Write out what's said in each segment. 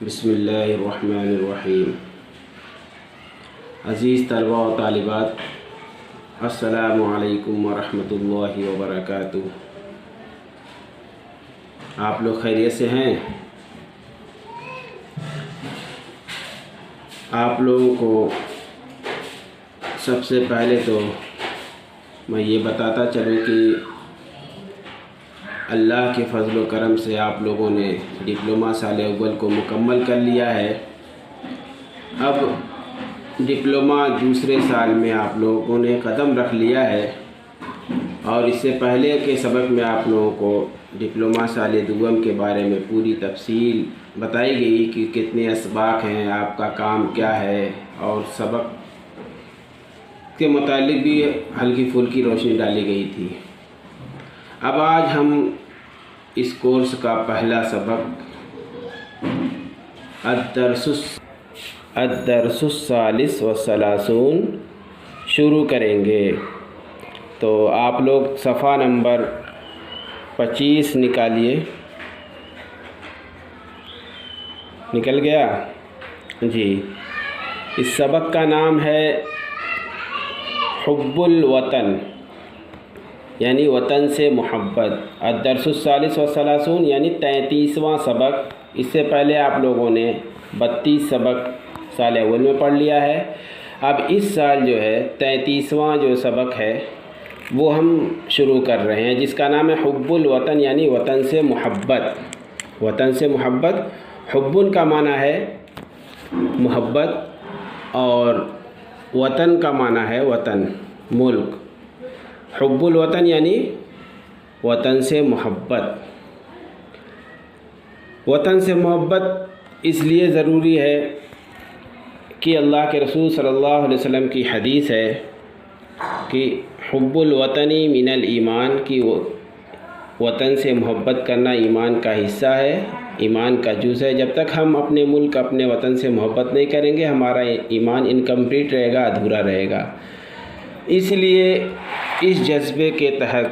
بسم اللہ الرحمن الرحیم۔ عزیز طلباء و طالبات، السلام علیکم ورحمۃ اللہ وبرکاتہ۔ آپ لوگ خیریت سے ہیں؟ آپ لوگوں کو سب سے پہلے تو میں یہ بتاتا چلوں کہ اللہ کے فضل و کرم سے آپ لوگوں نے ڈپلومہ سال اول کو مکمل کر لیا ہے۔ اب ڈپلومہ دوسرے سال میں آپ لوگوں نے قدم رکھ لیا ہے، اور اس سے پہلے کے سبق میں آپ لوگوں کو ڈپلومہ سال دوم کے بارے میں پوری تفصیل بتائی گئی کہ کتنے اسباق ہیں، آپ کا کام کیا ہے، اور سبق کے متعلق بھی ہلکی پھلکی روشنی ڈالی گئی تھی۔ اب آج ہم اس کورس کا پہلا سبق الدرس الثالث والثلاثون شروع کریں گے۔ تو آپ لوگ صفحہ نمبر 25 نکالیے۔ نکل گیا؟ جی، اس سبق کا نام ہے حب الوطن، یعنی وطن سے محبت۔ الدرس الثالث والثلاثون یعنی 33واں سبق۔ اس سے پہلے آپ لوگوں نے 32 سبق سال اول میں پڑھ لیا ہے۔ اب اس سال جو ہے 33واں جو سبق ہے وہ ہم شروع کر رہے ہیں، جس کا نام ہے حب الوطن، یعنی وطن سے محبت۔ وطن سے محبت، حبن کا معنی ہے محبت، اور وطن کا معنی ہے وطن، ملک۔ حب الوطن یعنی وطن سے محبت۔ وطن سے محبت اس لیے ضروری ہے کہ اللہ کے رسول صلی اللہ علیہ وسلم کی حدیث ہے کہ حب الوطنی من الایمان، کی وطن سے محبت کرنا ایمان کا حصہ ہے، ایمان کا جز ہے۔ جب تک ہم اپنے ملک، اپنے وطن سے محبت نہیں کریں گے، ہمارا ایمان انکمپلیٹ رہے گا، ادھورا رہے گا۔ اس لیے اس جذبے کے تحت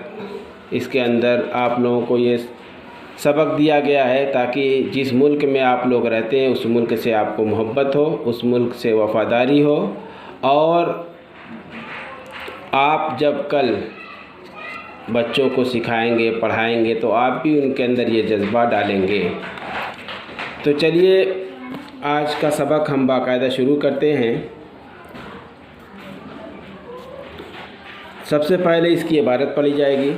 اس کے اندر آپ لوگوں کو یہ سبق دیا گیا ہے تاکہ جس ملک میں آپ لوگ رہتے ہیں اس ملک سے آپ کو محبت ہو، اس ملک سے وفاداری ہو، اور آپ جب کل بچوں کو سکھائیں گے، پڑھائیں گے، تو آپ بھی ان کے اندر یہ جذبہ ڈالیں گے۔ تو چلیے آج کا سبق ہم باقاعدہ شروع کرتے ہیں۔ سب سے پہلے اس کی عبارت پڑھی جائے گی۔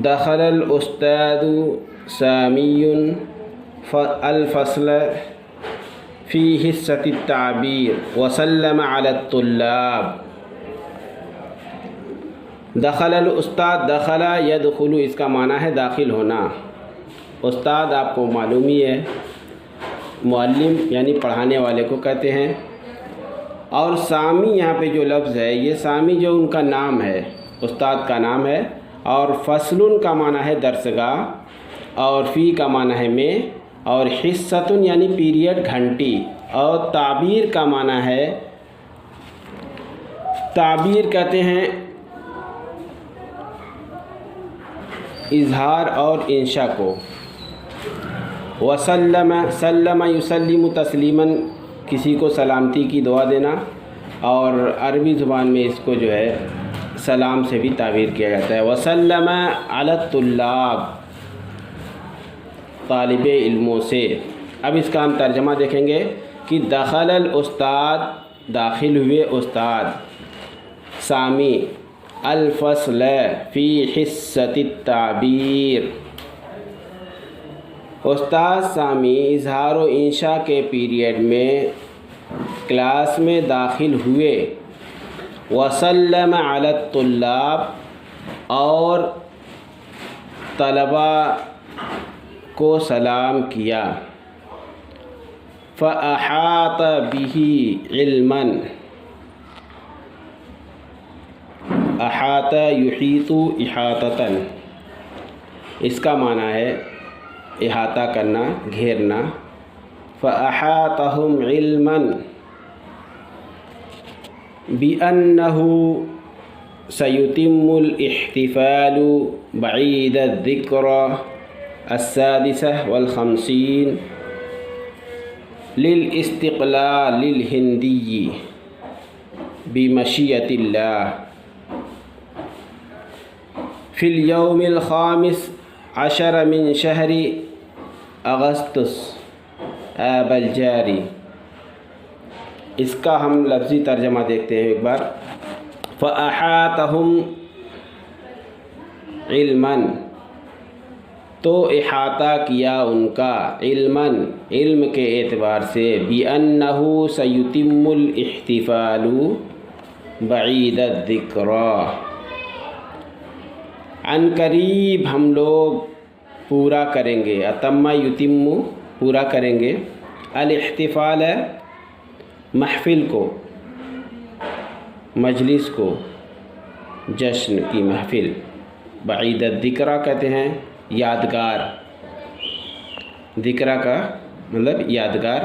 دخل الاستاذ سامی الفصل فی حصۃ التعبیر وسلم علی الطلاب۔ دخل الاستاذ، دخل یدخل، اس کا معنی ہے داخل ہونا۔ استاد آپ کو معلوم ہی ہے، معلم یعنی پڑھانے والے کو کہتے ہیں۔ اور سامی یہاں پہ جو لفظ ہے، یہ سامی جو ان کا نام ہے، استاد کا نام ہے، اور فصل کا معنی ہے درسگاہ، اور فی کا معنی ہے میں، اور حصۃ یعنی پیریڈ، گھنٹی، اور تعبیر کا معنی ہے، تعبیر کہتے ہیں اظہار اور انشاء کو۔ وسلم، سلم یسلم تسلیما، کسی کو سلامتی کی دعا دینا، اور عربی زبان میں اس کو جو ہے سلام سے بھی تعبیر کیا جاتا ہے۔ وسلم علی الطلاب، طالب علموں سے۔ اب اس کا ہم ترجمہ دیکھیں گے کہ دخل الاستاد، داخل ہوئے استاد، سامی، الفصل فی حصۃ التعبیر، استاد سامی اظہار و انشاء کے پیریڈ میں کلاس میں داخل ہوئے۔ وسلم علی الطلاب، اور طلباء کو سلام کیا۔ فاحاط به علما، احاط یحیط احاطۃ، اس کا معنی ہے احاطہ کرنا، گھیرنا۔ فاحاطہم علما بِأَنَّهُ سيتم الاحتفال بعيد الذكرى 56 للاستقلال الهندي بمشيئة الله في اليوم 15 من شهر أغسطس آب الجاری۔ اس کا ہم لفظی ترجمہ دیکھتے ہیں ایک بار۔ فَأَحَاطَهُمْ عِلْمًا، تو احاطہ کیا ان کا، علماً علم کے اعتبار سے، بِأَنَّهُ سَيُتِمُّ الْاحْتِفَالُ بَعِيدَ الذِّكْرَى، عن قریب ہم لوگ پورا کریں گے، اتم یتم پورا کریں گے، الاحتفال محفل کو، مجلس کو، جشن کی محفل، بعید الذکرہ کہتے ہیں یادگار، ذکرہ کا مطلب یادگار،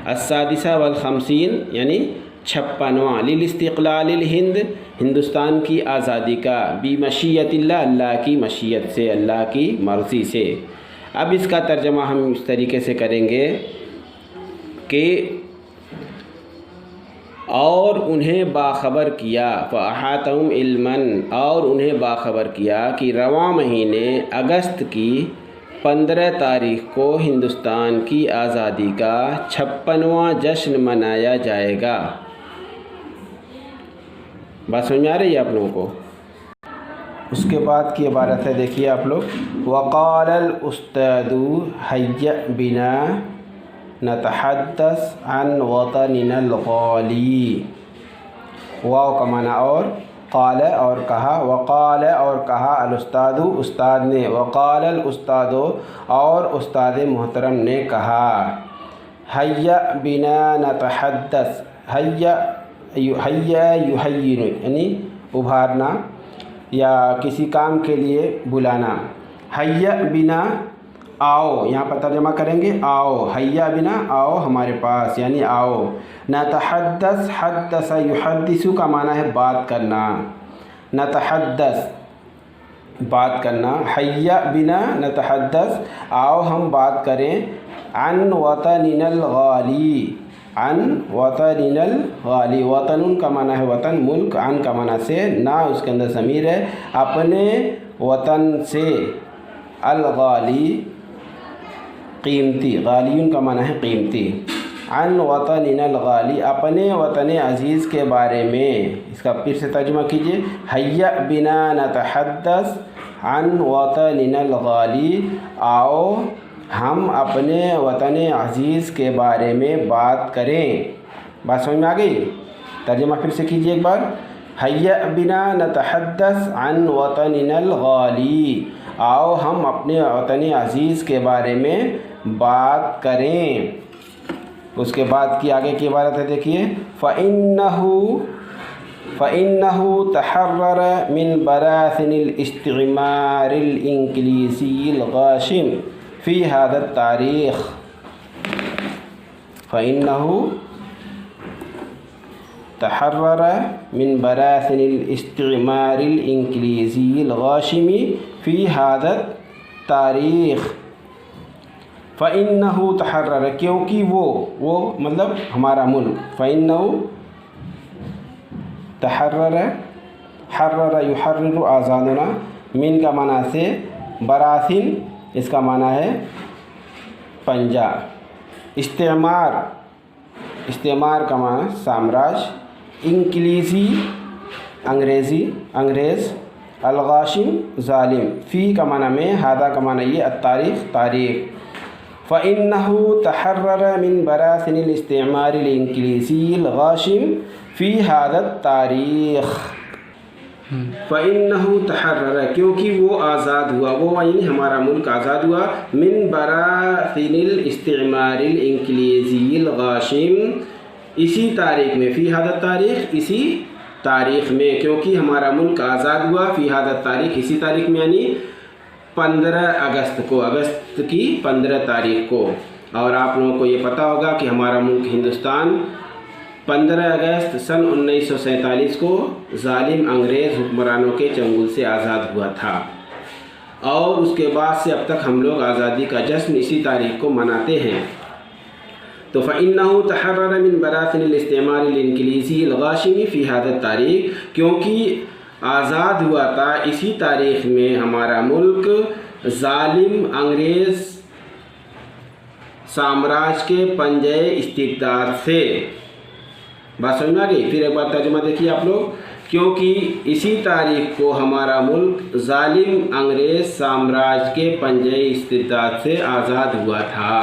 56 یعنی 56واں، للاستقلال الہند، ہندوستان کی آزادی کا، بمشیت اللہ، اللہ کی مشیت سے، اللہ کی مرضی سے۔ اب اس کا ترجمہ ہم اس طریقے سے کریں گے کہ اور انہیں باخبر کیا، فَأَحَاطَهُمْ عِلْمًا، اور انہیں باخبر کیا کہ رواں مہینے اگست کی 15 تاریخ کو ہندوستان کی آزادی کا 56واں جشن منایا جائے گا۔ بات سمجھ میں آ رہی ہے آپ لوگوں کو؟ اس کے بعد کی عبارت ہے، دیکھیے آپ لوگ، وَقَالَ الْأُسْتَاذُ هَيَّأْ بِنَا نتحدث عن وطننا الغالی، واو کا معنی اور، قال اور کہا، وقال اور کہا، الاستاذ استاد نے، وقال الاستاذ اور استاد محترم نے کہا، هيّأ بنا نتحدث، هيّأ يحيّن یعنی ابھارنا یا کسی کام کے لیے بلانا، هيّأ بنا آؤ، یہاں پر ترجمہ کریں گے آؤ، هيّأ بنا آؤ ہمارے پاس، یعنی آؤ، نتحدث، حدث يحدث کا معنی ہے بات کرنا، نتحدث بات کرنا، هيّأ بنا نتحدث آؤ ہم بات کریں، عن وطننا الغالی، عن وطننا الغالی، وطن کا معنی ہے وطن، ملک، عن کا معنی سے، نہ اس کے اندر ضمیر ہے، اپنے وطن سے، الغالی قیمتی، غالیون کا معنی ہے قیمتی، عن وطننا الغالی اپنے وطن عزیز کے بارے میں۔ اس کا پھر سے ترجمہ کیجئے، هيّأ بنا نتحدث عن وطننا الغالی، آؤ ہم اپنے وطن عزیز کے بارے میں بات کریں۔ بات سمجھ میں آ گئی؟ ترجمہ پھر سے کیجئے ایک بار، هيّأ بنا نتحدث عن وطننا الغالی، آؤ ہم اپنے وطن عزیز کے بارے میں بات کریں۔ اس کے بعد کی آگے کی عبارت ہے، دیکھیے، فَإِنَّهُ تَحَرَّرَ مِنْ بَرَاثِنِ الِاسْتِعْمَارِ الْإِنْگْلِيسِيِّ الْغَاشِمِ فِي هَذَا التَّارِيخِ، فَإِنَّهُ تحرر من براثن الاستعمار الانگلیسی الغاشمی فی هذا التاریخ، فإنه تحرر کیونکہ وہ مطلب ہمارا ملک، فإنه تحرر، حرر یحرر آزادنا، من کا معنی سے، براثن اس کا معنی ہے پنجہ، استعمار کا معنی سامراج، انگلیسی انگریز، الغاشم ظالم، فی کا معنی میں، ہادہ کا معنی یہ، التاریخ تاریخ، فإنه تحرر من براثن الاستعمار الانگلیسی الغاشم فی هذا التاریخ، فإنه تحرر کیونکہ وہ آزاد ہوا، وہ یعنی ہمارا ملک آزاد ہوا، من براثن الاستعمار الانگلیسی الغاشم، اسی تاریخ میں، فی هذا التاریخ اسی تاریخ میں، کیونکہ ہمارا ملک آزاد ہوا، فی هذا التاریخ اسی تاریخ میں، یعنی 15 اگست کو، اگست کی 15 تاریخ کو۔ اور آپ لوگوں کو یہ پتہ ہوگا کہ ہمارا ملک ہندوستان 15 اگست سن 1947 کو ظالم انگریز حکمرانوں کے چنگل سے آزاد ہوا تھا، اور اس کے بعد سے اب تک ہم لوگ آزادی کا جشن اسی تاریخ کو مناتے ہیں۔ تو فَإِنَّهُ تَحَرَّرَ مِن بَرَاثِنِ الاستعمار الانگلیسی الغاشم فی هذا التاریخ، کیونکہ آزاد ہوا تھا اسی تاریخ میں ہمارا ملک ظالم انگریز سامراج کے پنجے استبداد سے۔ بات سمجھ میں آ گئی؟ پھر ایک بار ترجمہ دیکھیے آپ لوگ، کیونکہ اسی تاریخ کو ہمارا ملک ظالم انگریز سامراج کے پنجے استبداد سے آزاد ہوا تھا۔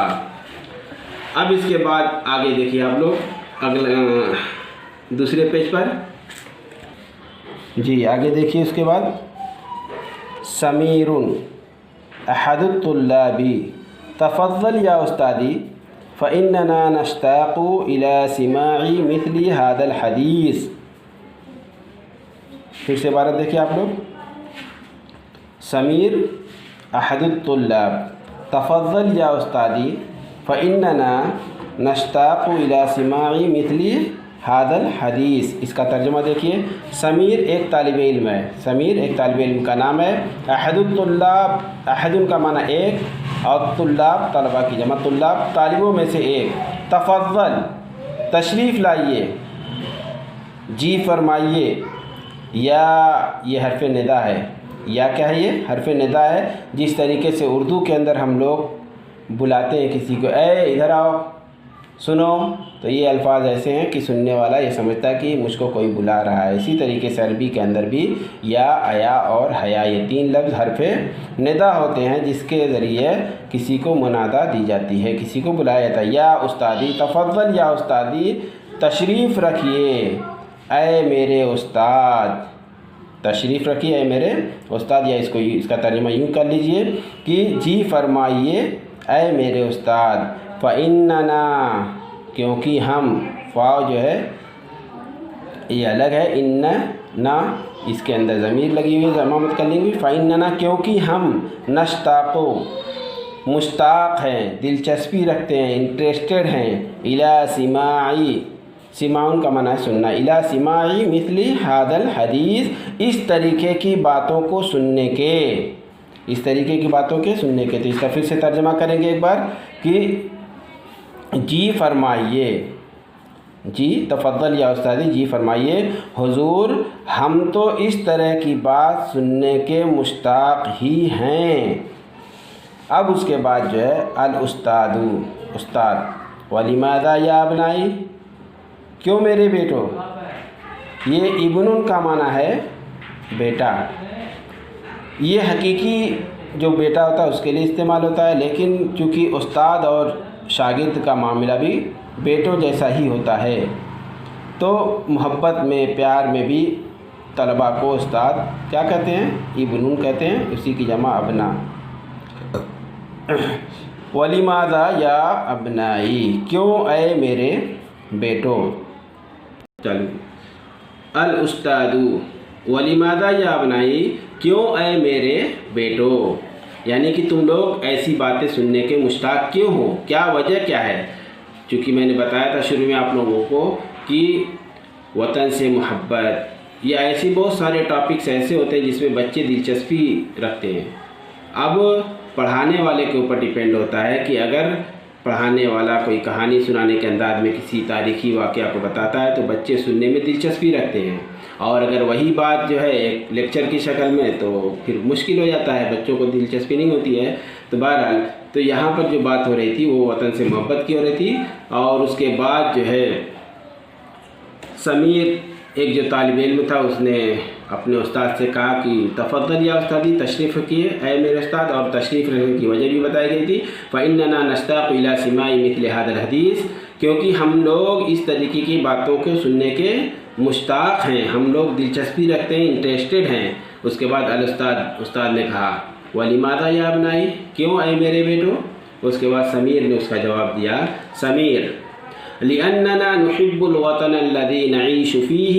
اب اس کے بعد آگے دیکھیے آپ لوگ دوسرے پیج پر، جی آگے دیکھیے اس کے بعد، سمیر احد الطلاب تفضل یا استادی فإننا نشتاق إلى سماع مثل هذا الحدیث۔ پھر سے عبارت دیکھیے آپ لوگ، سمیر احد الطلاب تفضل یا استادی فإننا نشتاق إلى سماع مثل هذا الحدیث۔ اس کا ترجمہ دیکھیے، سمیر ایک طالب علم ہے، سمیر ایک طالب علم کا نام ہے، احد الطلاب، احد کا معنی ایک اور طلاب طلبہ کی جمع، طلاب طالبوں میں سے ایک، تفضل تشریف لائیے، جی فرمائیے، یا یہ حرف ندا ہے، یا کیا ہے یہ حرف ندا ہے، جس طریقے سے اردو کے اندر ہم لوگ بلاتے ہیں کسی کو، اے ادھر آؤ سنو، تو یہ الفاظ ایسے ہیں کہ سننے والا یہ سمجھتا ہے کہ مجھ کو کوئی بلا رہا ہے۔ اسی طریقے سے عربی کے اندر بھی یا، ایا اور حیا، یہ تین لفظ حرف ندا ہوتے ہیں جس کے ذریعے کسی کو منادا دی جاتی ہے، کسی کو بلایا جاتا ہے۔ یا استادی، تفضل یا استادی، تشریف رکھیے اے میرے استاد، تشریف رکھیے اے میرے استاد، یا اس کا ترجمہ یوں کر لیجئے کہ جی فرمائیے اے میرے استاد، فَإِنَّنَا کیونکہ ہم، فاؤ جو ہے یہ الگ ہے، اننا اس کے اندر ضمیر لگی ہوئی ہے، ضمامت کر لیں گے، فَإِنَّنَا کیونکہ ہم، نشتاقو مشتاق ہیں، دلچسپی رکھتے ہیں، انٹرسٹڈ ہیں، إِلَى سِمَاعِ، سماعن کا معنی ہے سننا، إِلَى سِمَاعِ مِثْلِ هَذَا الْحَدِيث، اس طریقے کی باتوں کو سننے کے، اس طریقے کی باتوں کے سننے کے۔ تو اس کا پھر سے ترجمہ کریں گے ایک بار کہ جی فرمائیے، جی تفضل یا استادی، جی فرمائیے حضور، ہم تو اس طرح کی بات سننے کے مشتاق ہی ہیں۔ اب اس کے بعد جو ہے الاستاد، استاد، وَلِمَاذَا يَا ابْنَائِي، کیوں میرے بیٹو، یہ ابن کا معنی ہے بیٹا، یہ حقیقی جو بیٹا ہوتا ہے اس کے لیے استعمال ہوتا ہے، لیکن چونکہ استاد اور شاگرد کا معاملہ بھی بیٹوں جیسا ہی ہوتا ہے، تو محبت میں، پیار میں بھی طلباء کو استاد کیا کہتے ہیں، ابن کہتے ہیں، اسی کی جمع ابنا۔ وَلِمَاذَا یا ابنائی، کیوں اے میرے بیٹو۔ چلو، الاستاد وَلِمَاذَا یا ابنائی، کیوں اے میرے بیٹو، یعنی کہ تم لوگ ایسی باتیں سننے کے مشتاق کیوں ہو، کیا وجہ کیا ہے؟ چونکہ میں نے بتایا تھا شروع میں آپ لوگوں کو کہ وطن سے محبت، یا ایسی بہت سارے ٹاپکس ایسے ہوتے ہیں جس میں بچے دلچسپی رکھتے ہیں۔ اب پڑھانے والے کے اوپر ڈیپینڈ ہوتا ہے کہ اگر پڑھانے والا کوئی کہانی سنانے کے انداز میں کسی تاریخی واقعہ کو بتاتا ہے تو بچے سننے میں دلچسپی رکھتے ہیں، اور اگر وہی بات جو ہے ایک لیکچر کی شکل میں تو پھر مشکل ہو جاتا ہے، بچوں کو دلچسپی نہیں ہوتی ہے۔ تو بہرحال تو یہاں پر جو بات ہو رہی تھی وہ وطن سے محبت کی ہو رہی تھی، اور اس کے بعد جو ہے سمیر ایک جو طالب علم تھا اس نے اپنے استاد سے کہا کہ تفضل یا استادی، تشریف رکھیے اے میرے استاد، اور تشریف رکھنے کی وجہ بھی بتائی گئی تھی، فإننا نشتاق إلى سماع مثل هذا الحدیث، کیونکہ ہم لوگ اس طریقے کی باتوں کو سننے کے مشتاق ہیں، ہم لوگ دلچسپی رکھتے ہیں، انٹرسٹڈ ہیں۔ اس کے بعد استاد نے کہا وَلِمَاذَا يَا ابْنَائِي، کیوں اے میرے بیٹو۔ اس کے بعد سمیر نے اس کا جواب دیا، سمیر لِأَنَّنَا نُحِبُّ الْوَطَنَ الَّذِي نَعِيشُ فِيهِ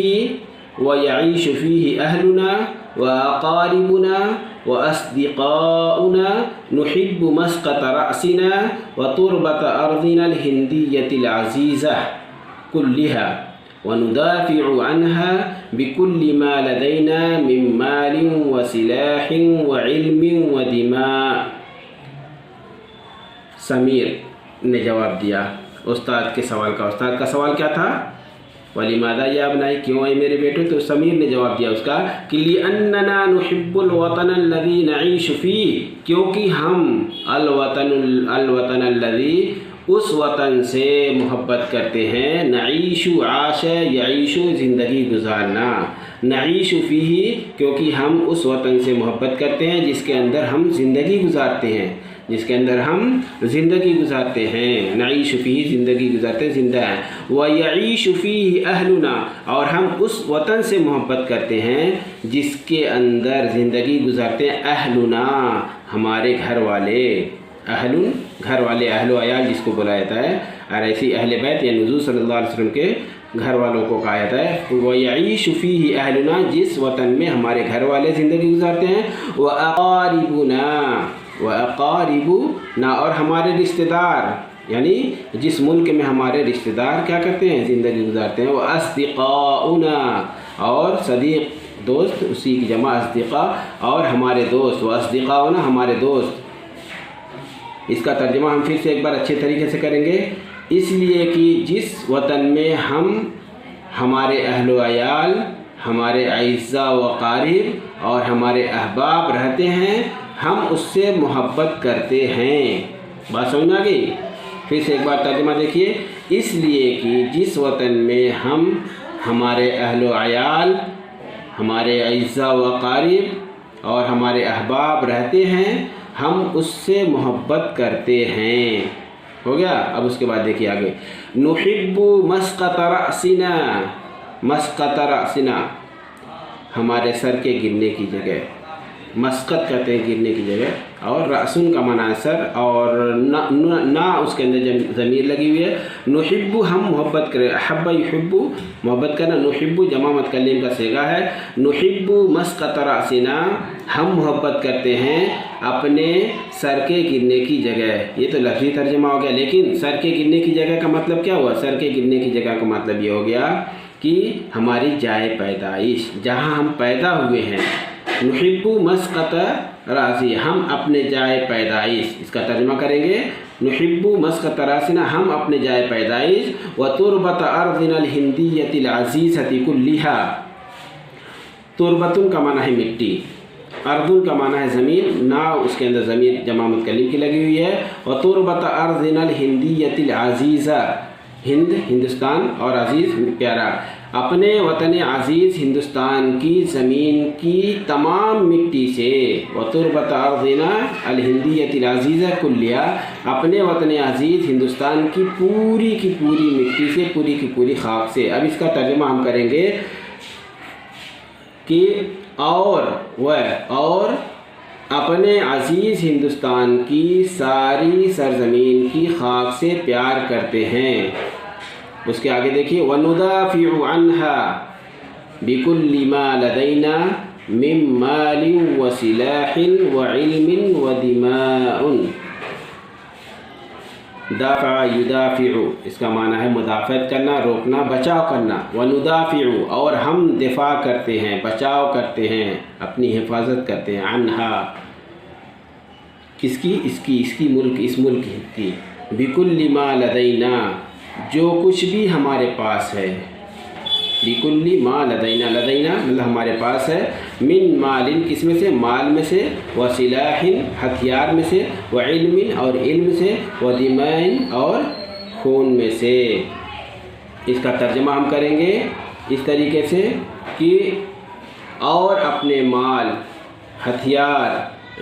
وَيَعِيشُ فِيهِ أَهْلُنَا وَأَقَارِبُنَا وَأَصْدِقَاؤُنَا نُحِبُّ مَسْقَطَ رَأْسِنَا وَتُرْبَةَ أَرْضِنَا الْهِنْدِيَّةِ الْعَزِيزَةِ كُلِّهَا وندافع عنها بكل ما لدينا من مال وسلاح وعلم ودماء. سمیر نے جواب دیا استاد کے سوال کا. استاد کا سوال کیا تھا؟ وَلِمَاذَا يَا ابْنَيَّ، کیوں اے میرے بیٹے؟ تو سمیر نے جواب دیا اس کا کہ لِأَنَّنَا نُحِبُّ الْوَطَنَ الَّذِي نَعِيشُ فِيهِ، کیونکہ ہم الوطن الذی، اس وطن سے محبت کرتے ہیں. نعیش عاش یعیش، زندگی گزارنا. نعیش فیہ، کیونکہ ہم اس وطن سے محبت کرتے ہیں جس کے اندر ہم زندگی گزارتے ہیں، جس کے اندر ہم زندگی گزارتے ہیں. نعیش فیہ، زندگی گزارتے ہیں، زندہ ہیں. وَيَعِيشُ فِيهِ أَهْلُنَا، اور ہم اس وطن سے محبت کرتے ہیں جس کے اندر زندگی گزارتے ہیں. اہلنا، ہمارے گھر والے. اہل، گھر والے، اہل و عیال جس کو بولا جاتا ہے. اور ایسی اہل بیت یا حضور صلی اللہ علیہ وسلم کے گھر والوں کو کہا جاتا ہے. وَيَعِيشُ فِيهِ أَهْلُنَا، جس وطن میں ہمارے گھر والے زندگی گزارتے ہیں. وَأَقَارِبُنَا، وَأَقَارِبُنَا، اور ہمارے رشتہ دار، یعنی جس ملک میں ہمارے رشتہ دار کیا کرتے ہیں؟ زندگی گزارتے ہیں. وَأَصْدِقَاؤُنَا، اور صدیق دوست، اسی کی جمع اصدقاء، اور ہمارے دوست. وَأَصْدِقَاؤُنَا، ہمارے دوست. اس کا ترجمہ ہم پھر سے ایک بار اچھے طریقے سے کریں گے. اس لیے کہ جس وطن میں ہم، ہمارے اہل و عیال، ہمارے اعزاء و اقارب اور ہمارے احباب رہتے ہیں، ہم اس سے محبت کرتے ہیں. بات سمجھ میں آ گئی؟ پھر سے ایک بار ترجمہ دیکھیے. اس لیے کہ جس وطن میں ہم، ہمارے اہل و عیال، ہمارے اعزاء و اقارب اور ہمارے احباب رہتے ہیں، ہم اس سے محبت کرتے ہیں. ہو گیا؟ اب اس کے بعد دیکھیے آگے. نحب مسقط رأسنا، مسقط رأسنا، ہمارے سر کے گرنے کی جگہ. مسقط کہتے ہیں گرنے کی جگہ، اور رأسن کا معنی ہے سر، اور نا اس کے اندر ضمیر لگی ہوئی ہے. نحب، ہم محبت کریں. احب یحب، محبت کرنا. نحب جمع متکلم کا صیغہ ہے. نحب مسقط رأسنا، ہم محبت کرتے ہیں اپنے سر کے گرنے کی جگہ. یہ تو لفظی ترجمہ ہو گیا، لیکن سر کے گرنے کی جگہ کا مطلب کیا ہوا؟ سر کے گرنے کی جگہ کا مطلب یہ ہو گیا کہ ہماری جائے پیدائش، جہاں ہم پیدا ہوئے ہیں. نحب مسقط راسی، ہم اپنے جائے پیدائش. اس کا ترجمہ کریں گے. نحب مسقط راسنا، ہم اپنے جائے پیدائش. وتربت ارضنا الہندیۃ العزیزۃ کلھا، تربتن کا معنی ہے مٹی، اردن کا معنی ہے زمین. نا اس کے اندر ضمیر جمع متکلم کی لگی ہوئی ہے. وتربت ارضنا الہندیۃ العزیزہ، ہند ہندوستان، اور عزیز پیارا. اپنے وطن عزیز ہندوستان کی زمین کی تمام مٹی سے. وتربت ارضنا الہندیۃ العزیزہ کلھا، اپنے وطن عزیز ہندوستان کی پوری مٹی سے، پوری کی پوری خاک سے. اب اس کا ترجمہ ہم کریں گے کہ اور اپنے عزیز ہندوستان کی ساری سرزمین کی خاک سے پیار کرتے ہیں. اس کے آگے دیکھیے. وَنُدَافِعُ عَنْهَا بِكُلِّ مَا لَدَيْنَا مِن مَالٍ وَسِلَاحٍ وَعِلْمٍ وَدِمَاءٍ. دافع یدافع، اس کا معنی ہے مدافعت کرنا، روکنا، بچاؤ کرنا. وندافع، اور ہم دفاع کرتے ہیں، بچاؤ کرتے ہیں، اپنی حفاظت کرتے ہیں. عنہا، کس کی؟ اس کی ملک، اس ملک کی. بکل ما لدینا، جو کچھ بھی ہمارے پاس ہے. بکل ما لدینا، لدینا مطلب ہمارے پاس ہے. من مال، کس میں سے؟ مال میں سے. وسلاح، ہتھیار میں سے. وعلم، اور علم سے. ودماء، اور خون میں سے. اس کا ترجمہ ہم کریں گے اس طریقے سے کہ اور اپنے مال، ہتھیار،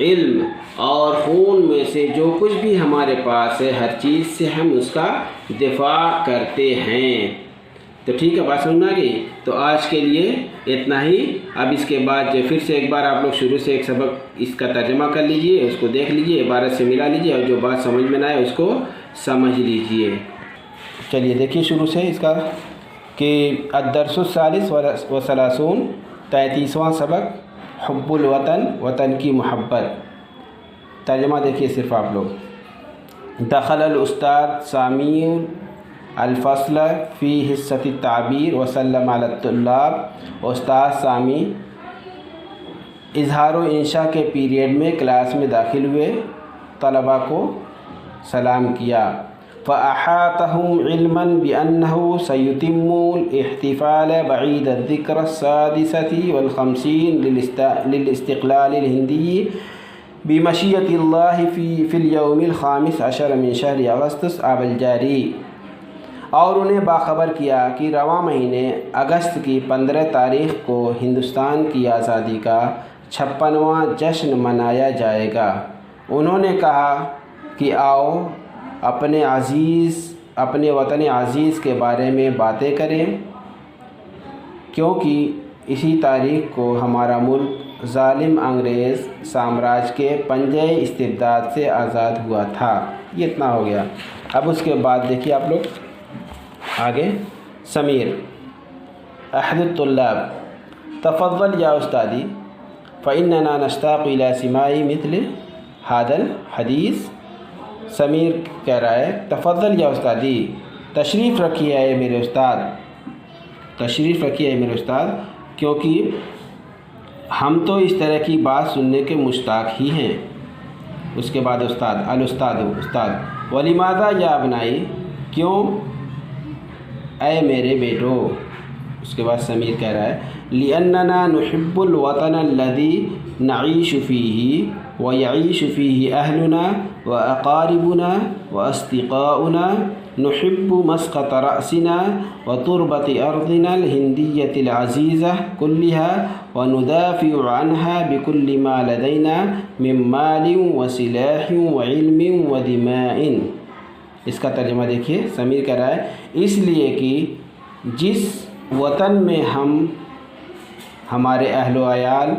علم اور خون میں سے جو کچھ بھی ہمارے پاس ہے، ہر چیز سے ہم اس کا دفاع کرتے ہیں. تو ٹھیک ہے، بات سمجھ میں آ گئی؟ تو آج کے لیے اتنا ہی. اب اس کے بعد جو پھر سے ایک بار آپ لوگ شروع سے ایک سبق اس کا ترجمہ کر لیجئے، اس کو دیکھ لیجئے، عبارت سے ملا لیجئے، اور جو بات سمجھ میں نہ آئے اس کو سمجھ لیجئے. چلیے دیکھیے شروع سے اس کا کہ الدرس الثالث والثلاثون، 33واں سبق، حب الوطن، وطن کی محبت. ترجمہ دیکھیے صرف آپ لوگ. دخل الاستاذ سامیر الفصل فی حصۃ التعبیر وسلم علی الطلاب۔ استاد سامی اظہار و انشاء کے پیریڈ میں کلاس میں داخل ہوئے، طلباء کو سلام کیا۔ فأحاطهم علما بأنه سيتم الاحتفال بعيد الذكرى السادسة والخمسين للاستقلال الهندي بمشيئة الله في اليوم الخامس عشر من شهر اگست آب الجاری، اور انہیں باخبر کیا کہ رواں مہینے اگست کی 15 تاریخ کو ہندوستان کی آزادی کا 56واں جشن منایا جائے گا۔ انہوں نے کہا کہ آؤ اپنے وطن عزیز کے بارے میں باتیں کریں، کیونکہ اسی تاریخ کو ہمارا ملک ظالم انگریز سامراج کے پنجے استبداد سے آزاد ہوا تھا۔ یہ اتنا ہو گیا۔ اب اس کے بعد دیکھیے آپ لوگ آگے۔ سمیر احد الطلاب تفضل یا استادی فإننا نشتاق إلى سماع مثل هذا الحدیث۔ سمیر کہہ رہا ہے تفضل یا استادی، تشریف رکھیے اے میرے استاد، تشریف رکھیے اے میرے استاد، کیونکہ ہم تو اس طرح کی بات سننے کے مشتاق ہی ہیں۔ اس کے بعد استاد ولماذا یا ابنائی، کیوں اے میرے بیٹو۔ اس کے بعد سمیر کہہ رہا ہے لأننا نحب الوطن الذي نعيش فيه ويعيش فيه أهلنا وأقاربنا وأصدقاؤنا، نحب مسقط رأسنا وتربة أرضنا الهندية العزيزة كلها وندافع عنها بكل ما لدينا من مال وسلاح وعلم ودماء۔ اس کا ترجمہ دیکھیے، سمیر کہہ رہا ہے اس لیے کہ جس وطن میں ہم، ہمارے اہل و عیال،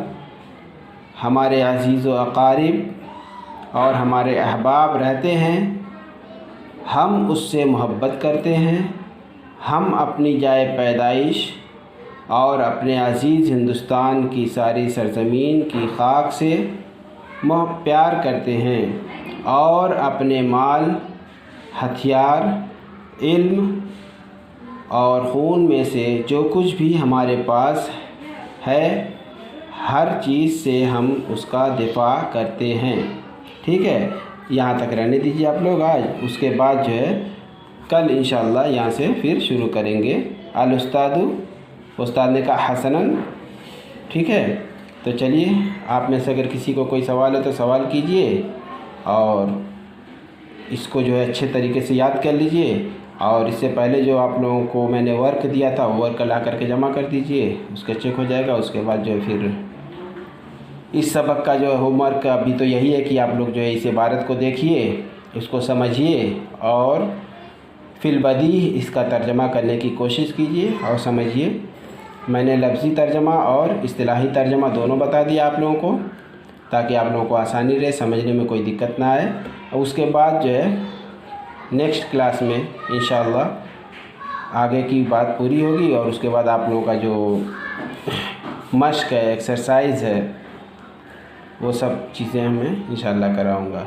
ہمارے عزیز و اقارب اور ہمارے احباب رہتے ہیں، ہم اس سے محبت کرتے ہیں، ہم اپنی جائے پیدائش اور اپنے عزیز ہندوستان کی ساری سرزمین کی خاک سے پیار کرتے ہیں، اور اپنے مال، ہتھیار، علم اور خون میں سے جو کچھ بھی ہمارے پاس ہے، ہر چیز سے ہم اس کا دفاع کرتے ہیں۔ ٹھیک ہے، یہاں تک رہنے دیجیے آپ لوگ آج۔ اس کے بعد جو ہے کل انشاءاللہ یہاں سے پھر شروع کریں گے۔ الاستاذ، استاد نے کہا حسناً، ٹھیک ہے۔ تو چلیے، آپ میں سے اگر کسی کو کوئی سوال ہے تو سوال کیجئے، اور اس کو جو ہے اچھے طریقے سے یاد کر لیجئے، اور اس سے پہلے جو آپ لوگوں کو میں نے ورک دیا تھا وہ ورک لا کر کے جمع کر دیجئے، اس کا چیک ہو جائے گا۔ اس کے بعد جو ہے پھر اس سبق کا جو ہوم ورک ابھی تو یہی ہے کہ آپ لوگ جو ہے اس عبارت کو دیکھیے، اس کو سمجھیے، اور فی البدیہہ اس کا ترجمہ کرنے کی کوشش کیجئے اور سمجھیے۔ میں نے لفظی ترجمہ اور اصطلاحی ترجمہ دونوں بتا دیا آپ لوگوں کو، تاکہ آپ لوگوں کو آسانی رہے، سمجھنے میں کوئی دقت نہ آئے۔ اور اس کے بعد جو ہے نیکسٹ کلاس میں انشاءاللہ آگے کی بات پوری ہوگی، اور اس کے بعد آپ لوگوں کا جو مشق ہے، ایکسرسائز ہے، وہ سب چیزیں میں انشاءاللہ کراؤں گا۔